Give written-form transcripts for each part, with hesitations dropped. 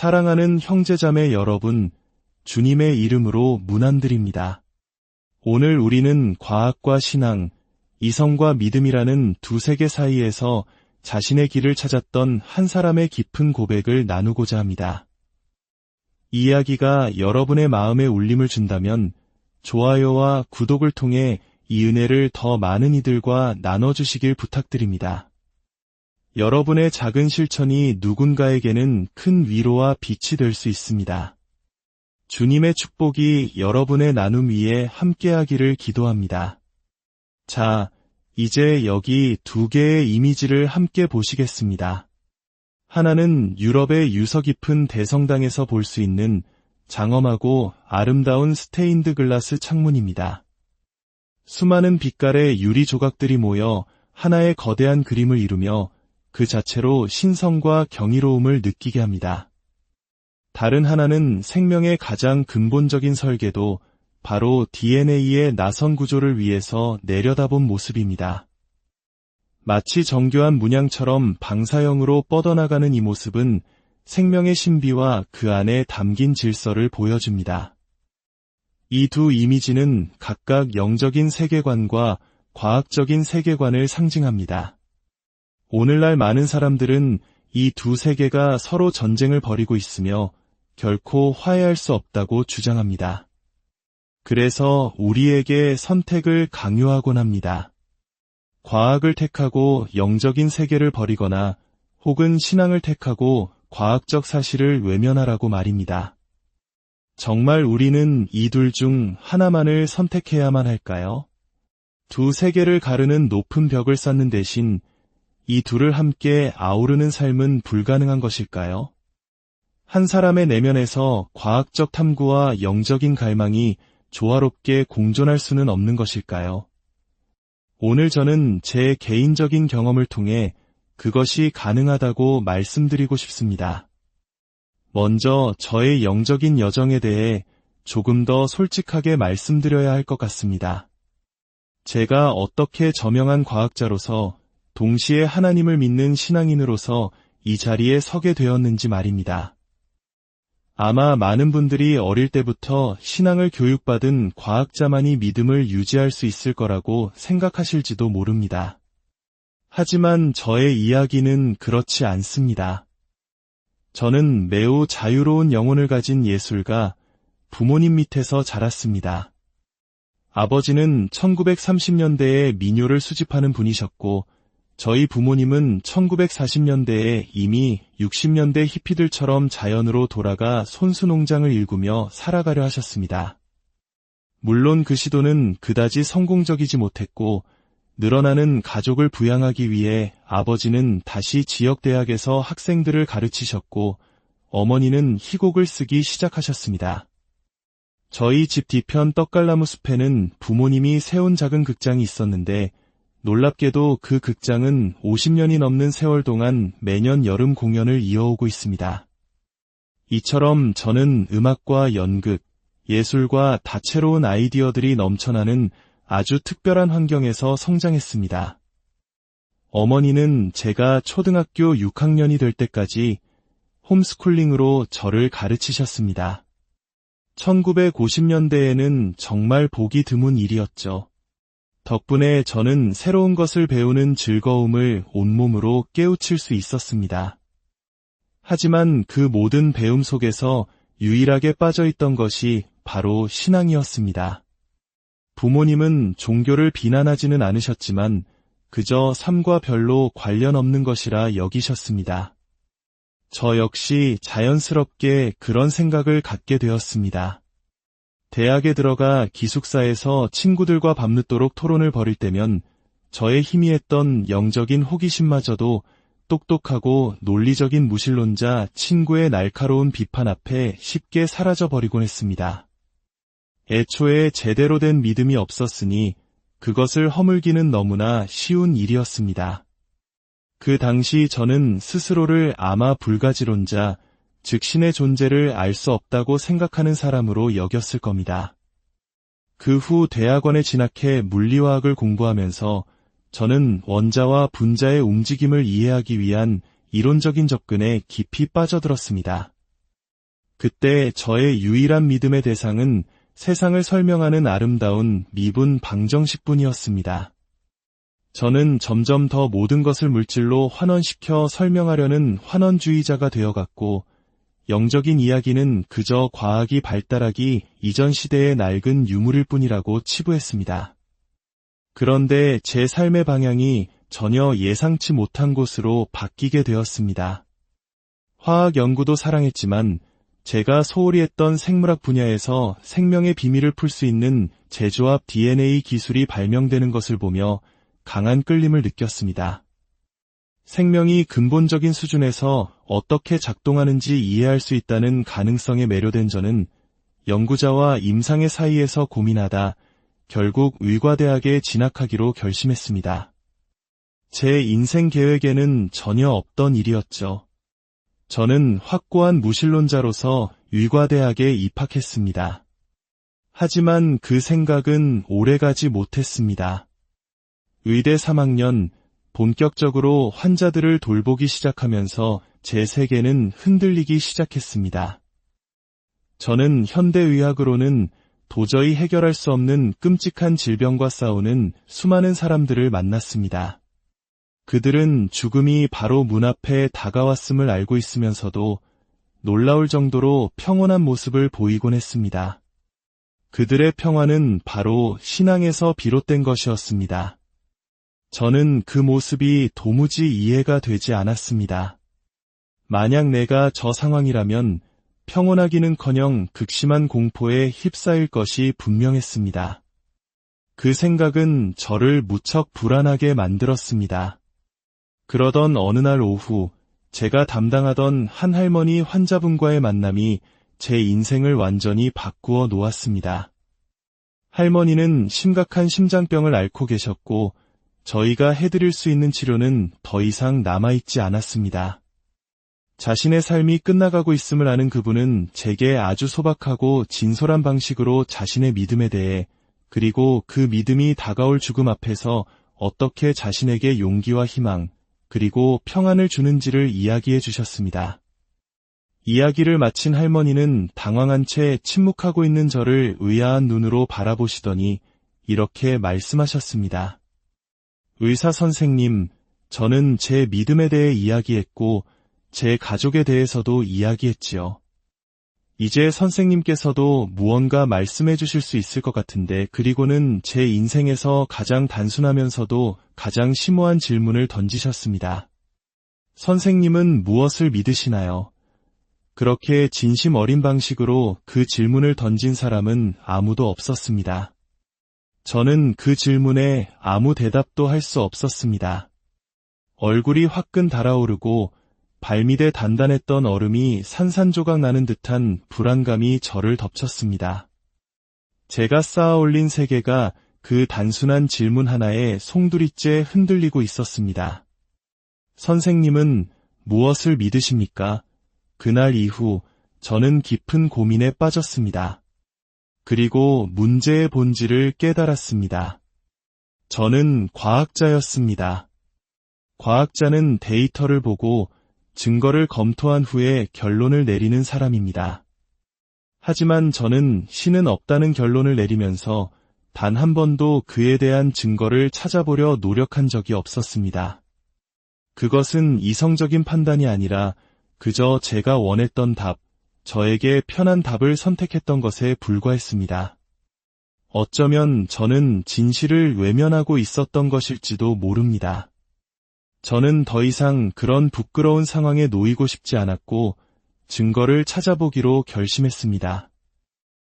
사랑하는 형제자매 여러분, 주님의 이름으로 문안드립니다. 오늘 우리는 과학과 신앙, 이성과 믿음이라는 두 세계 사이에서 자신의 길을 찾았던 한 사람의 깊은 고백을 나누고자 합니다. 이 이야기가 여러분의 마음에 울림을 준다면 좋아요와 구독을 통해 이 은혜를 더 많은 이들과 나눠주시길 부탁드립니다. 여러분의 작은 실천이 누군가에게는 큰 위로와 빛이 될 수 있습니다. 주님의 축복이 여러분의 나눔 위에 함께하기를 기도합니다. 자, 이제 여기 두 개의 이미지를 함께 보시겠습니다. 하나는 유럽의 유서 깊은 대성당에서 볼 수 있는 장엄하고 아름다운 스테인드 글라스 창문입니다. 수많은 빛깔의 유리 조각들이 모여 하나의 거대한 그림을 이루며 그 자체로 신성과 경이로움을 느끼게 합니다. 다른 하나는 생명의 가장 근본적인 설계도 바로 DNA의 나선 구조를 위해서 내려다본 모습입니다. 마치 정교한 문양처럼 방사형으로 뻗어나가는 이 모습은 생명의 신비와 그 안에 담긴 질서를 보여줍니다. 이 두 이미지는 각각 영적인 세계관과 과학적인 세계관을 상징합니다. 오늘날 많은 사람들은 이 두 세계가 서로 전쟁을 벌이고 있으며 결코 화해할 수 없다고 주장합니다. 그래서 우리에게 선택을 강요하곤 합니다. 과학을 택하고 영적인 세계를 버리거나 혹은 신앙을 택하고 과학적 사실을 외면하라고 말입니다. 정말 우리는 이 둘 중 하나만을 선택해야만 할까요? 두 세계를 가르는 높은 벽을 쌓는 대신 이 둘을 함께 아우르는 삶은 불가능한 것일까요? 한 사람의 내면에서 과학적 탐구와 영적인 갈망이 조화롭게 공존할 수는 없는 것일까요? 오늘 저는 제 개인적인 경험을 통해 그것이 가능하다고 말씀드리고 싶습니다. 먼저 저의 영적인 여정에 대해 조금 더 솔직하게 말씀드려야 할 것 같습니다. 제가 어떻게 저명한 과학자로서 동시에 하나님을 믿는 신앙인으로서 이 자리에 서게 되었는지 말입니다. 아마 많은 분들이 어릴 때부터 신앙을 교육받은 과학자만이 믿음을 유지할 수 있을 거라고 생각하실지도 모릅니다. 하지만 저의 이야기는 그렇지 않습니다. 저는 매우 자유로운 영혼을 가진 예술가, 부모님 밑에서 자랐습니다. 아버지는 1930년대에 민요를 수집하는 분이셨고 저희 부모님은 1940년대에 이미 60년대 히피들처럼 자연으로 돌아가 손수농장을 일구며 살아가려 하셨습니다. 물론 그 시도는 그다지 성공적이지 못했고 늘어나는 가족을 부양하기 위해 아버지는 다시 지역대학에서 학생들을 가르치셨고 어머니는 희곡을 쓰기 시작하셨습니다. 저희 집 뒤편 떡갈나무 숲에는 부모님이 세운 작은 극장이 있었는데 놀랍게도 그 극장은 50년이 넘는 세월 동안 매년 여름 공연을 이어오고 있습니다. 이처럼 저는 음악과 연극, 예술과 다채로운 아이디어들이 넘쳐나는 아주 특별한 환경에서 성장했습니다. 어머니는 제가 초등학교 6학년이 될 때까지 홈스쿨링으로 저를 가르치셨습니다. 1950년대에는 정말 보기 드문 일이었죠. 덕분에 저는 새로운 것을 배우는 즐거움을 온몸으로 깨우칠 수 있었습니다. 하지만 그 모든 배움 속에서 유일하게 빠져있던 것이 바로 신앙이었습니다. 부모님은 종교를 비난하지는 않으셨지만 그저 삶과 별로 관련 없는 것이라 여기셨습니다. 저 역시 자연스럽게 그런 생각을 갖게 되었습니다. 대학에 들어가 기숙사에서 친구들과 밤늦도록 토론을 벌일 때면 저의 희미했던 영적인 호기심마저도 똑똑하고 논리적인 무신론자 친구의 날카로운 비판 앞에 쉽게 사라져버리곤 했습니다. 애초에 제대로 된 믿음이 없었으니 그것을 허물기는 너무나 쉬운 일이었습니다. 그 당시 저는 스스로를 아마 불가지론자, 즉 신의 존재를 알 수 없다고 생각하는 사람으로 여겼을 겁니다. 그 후 대학원에 진학해 물리화학을 공부하면서 저는 원자와 분자의 움직임을 이해하기 위한 이론적인 접근에 깊이 빠져들었습니다. 그때 저의 유일한 믿음의 대상은 세상을 설명하는 아름다운 미분 방정식뿐이었습니다. 저는 점점 더 모든 것을 물질로 환원시켜 설명하려는 환원주의자가 되어갔고, 영적인 이야기는 그저 과학이 발달하기 이전 시대의 낡은 유물일 뿐이라고 치부했습니다. 그런데 제 삶의 방향이 전혀 예상치 못한 곳으로 바뀌게 되었습니다. 화학 연구도 사랑했지만 제가 소홀히 했던 생물학 분야에서 생명의 비밀을 풀 수 있는 재조합 DNA 기술이 발명되는 것을 보며 강한 끌림을 느꼈습니다. 생명이 근본적인 수준에서 어떻게 작동하는지 이해할 수 있다는 가능성에 매료된 저는 연구자와 임상의 사이에서 고민하다 결국 의과대학에 진학하기로 결심했습니다. 제 인생 계획에는 전혀 없던 일이었죠. 저는 확고한 무신론자로서 의과대학에 입학했습니다. 하지만 그 생각은 오래가지 못했습니다. 의대 3학년, 본격적으로 환자들을 돌보기 시작하면서 제 세계는 흔들리기 시작했습니다. 저는 현대의학으로는 도저히 해결할 수 없는 끔찍한 질병과 싸우는 수많은 사람들을 만났습니다. 그들은 죽음이 바로 문 앞에 다가왔음을 알고 있으면서도 놀라울 정도로 평온한 모습을 보이곤 했습니다. 그들의 평화는 바로 신앙에서 비롯된 것이었습니다. 저는 그 모습이 도무지 이해가 되지 않았습니다. 만약 내가 저 상황이라면 평온하기는커녕 극심한 공포에 휩싸일 것이 분명했습니다. 그 생각은 저를 무척 불안하게 만들었습니다. 그러던 어느 날 오후, 제가 담당하던 한 할머니 환자분과의 만남이 제 인생을 완전히 바꾸어 놓았습니다. 할머니는 심각한 심장병을 앓고 계셨고, 저희가 해드릴 수 있는 치료는 더 이상 남아있지 않았습니다. 자신의 삶이 끝나가고 있음을 아는 그분은 제게 아주 소박하고 진솔한 방식으로 자신의 믿음에 대해, 그리고 그 믿음이 다가올 죽음 앞에서 어떻게 자신에게 용기와 희망, 그리고 평안을 주는지를 이야기해 주셨습니다. 이야기를 마친 할머니는 당황한 채 침묵하고 있는 저를 의아한 눈으로 바라보시더니 이렇게 말씀하셨습니다. 의사 선생님, 저는 제 믿음에 대해 이야기했고 제 가족에 대해서도 이야기했지요. 이제 선생님께서도 무언가 말씀해 주실 수 있을 것 같은데, 그리고는 제 인생에서 가장 단순하면서도 가장 심오한 질문을 던지셨습니다. 선생님은 무엇을 믿으시나요? 그렇게 진심 어린 방식으로 그 질문을 던진 사람은 아무도 없었습니다. 저는 그 질문에 아무 대답도 할 수 없었습니다. 얼굴이 화끈 달아오르고 발밑에 단단했던 얼음이 산산조각 나는 듯한 불안감이 저를 덮쳤습니다. 제가 쌓아 올린 세계가 그 단순한 질문 하나에 송두리째 흔들리고 있었습니다. 선생님은 무엇을 믿으십니까? 그날 이후 저는 깊은 고민에 빠졌습니다. 그리고 문제의 본질을 깨달았습니다. 저는 과학자였습니다. 과학자는 데이터를 보고 증거를 검토한 후에 결론을 내리는 사람입니다. 하지만 저는 신은 없다는 결론을 내리면서 단 한 번도 그에 대한 증거를 찾아보려 노력한 적이 없었습니다. 그것은 이성적인 판단이 아니라 그저 제가 원했던 답, 저에게 편한 답을 선택했던 것에 불과했습니다. 어쩌면 저는 진실을 외면하고 있었던 것일지도 모릅니다. 저는 더 이상 그런 부끄러운 상황에 놓이고 싶지 않았고 증거를 찾아보기로 결심했습니다.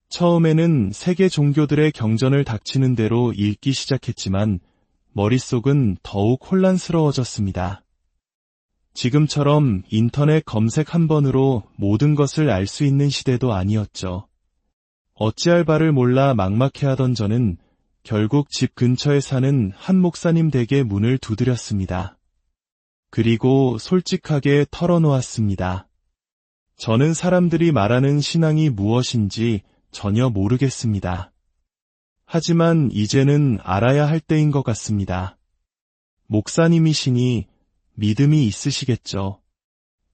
처음에는 세계 종교들의 경전을 닥치는 대로 읽기 시작했지만 머릿속은 더욱 혼란스러워졌습니다. 지금처럼 인터넷 검색 한 번으로 모든 것을 알 수 있는 시대도 아니었죠. 어찌할 바를 몰라 막막해하던 저는 결국 집 근처에 사는 한 목사님 댁에 문을 두드렸습니다. 그리고 솔직하게 털어놓았습니다. 저는 사람들이 말하는 신앙이 무엇인지 전혀 모르겠습니다. 하지만 이제는 알아야 할 때인 것 같습니다. 목사님이시니 믿음이 있으시겠죠.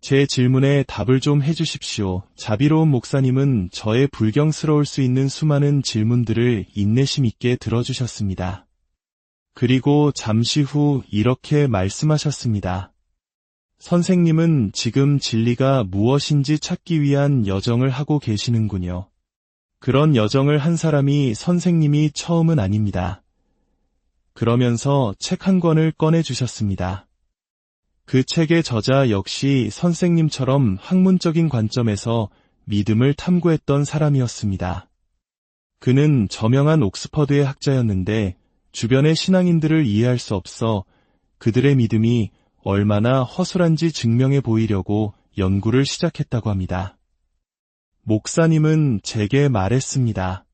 제 질문에 답을 좀 해주십시오. 자비로운 목사님은 저의 불경스러울 수 있는 수많은 질문들을 인내심 있게 들어주셨습니다. 그리고 잠시 후 이렇게 말씀하셨습니다. 선생님은 지금 진리가 무엇인지 찾기 위한 여정을 하고 계시는군요. 그런 여정을 한 사람이 선생님이 처음은 아닙니다. 그러면서 책 한 권을 꺼내주셨습니다. 그 책의 저자 역시 선생님처럼 학문적인 관점에서 믿음을 탐구했던 사람이었습니다. 그는 저명한 옥스퍼드의 학자였는데 주변의 신앙인들을 이해할 수 없어 그들의 믿음이 얼마나 허술한지 증명해 보이려고 연구를 시작했다고 합니다. 목사님은 제게 말했습니다.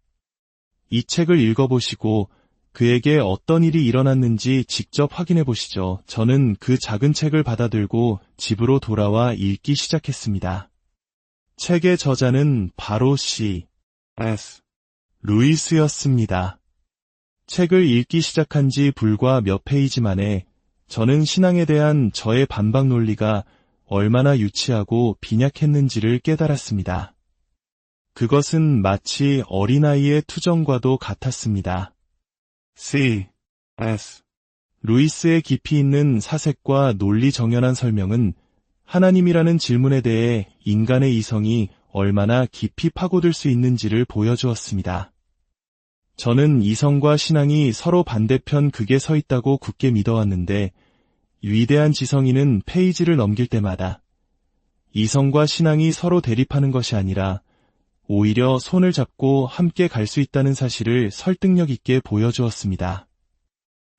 이 책을 읽어보시고 그에게 어떤 일이 일어났는지 직접 확인해 보시죠. 저는 그 작은 책을 받아들고 집으로 돌아와 읽기 시작했습니다. 책의 저자는 바로 C.S. 루이스였습니다. 책을 읽기 시작한 지 불과 몇 페이지 만에 저는 신앙에 대한 저의 반박 논리가 얼마나 유치하고 빈약했는지를 깨달았습니다. 그것은 마치 어린아이의 투정과도 같았습니다. C.S. 루이스의 깊이 있는 사색과 논리 정연한 설명은 하나님이라는 질문에 대해 인간의 이성이 얼마나 깊이 파고들 수 있는지를 보여주었습니다. 저는 이성과 신앙이 서로 반대편 극에 서 있다고 굳게 믿어왔는데 위대한 지성인은 페이지를 넘길 때마다 이성과 신앙이 서로 대립하는 것이 아니라 오히려 손을 잡고 함께 갈 수 있다는 사실을 설득력 있게 보여주었습니다.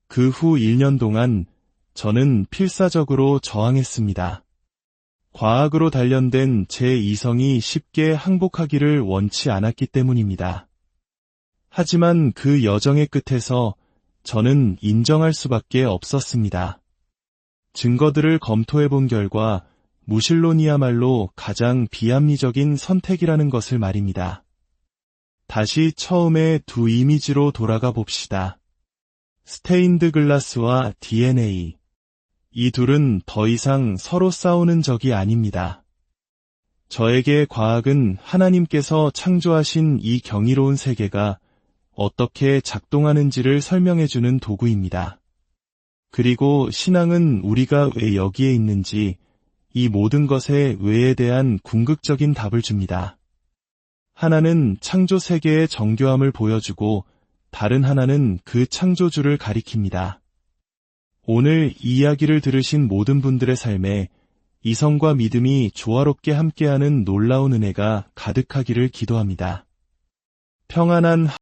그 후 1년 동안 저는 필사적으로 저항했습니다. 과학으로 단련된 제 이성이 쉽게 항복하기를 원치 않았기 때문입니다. 하지만 그 여정의 끝에서 저는 인정할 수밖에 없었습니다. 증거들을 검토해 본 결과 무신론이야말로 가장 비합리적인 선택이라는 것을 말입니다. 다시 처음의 두 이미지로 돌아가 봅시다. 스테인드 글라스와 DNA. 이 둘은 더 이상 서로 싸우는 적이 아닙니다. 저에게 과학은 하나님께서 창조하신 이 경이로운 세계가 어떻게 작동하는지를 설명해주는 도구입니다. 그리고 신앙은 우리가 왜 여기에 있는지, 이 모든 것의 왜에 대한 궁극적인 답을 줍니다. 하나는 창조 세계의 정교함을 보여주고 다른 하나는 그 창조주를 가리킵니다. 오늘 이 이야기를 들으신 모든 분들의 삶에 이성과 믿음이 조화롭게 함께하는 놀라운 은혜가 가득하기를 기도합니다. 평안한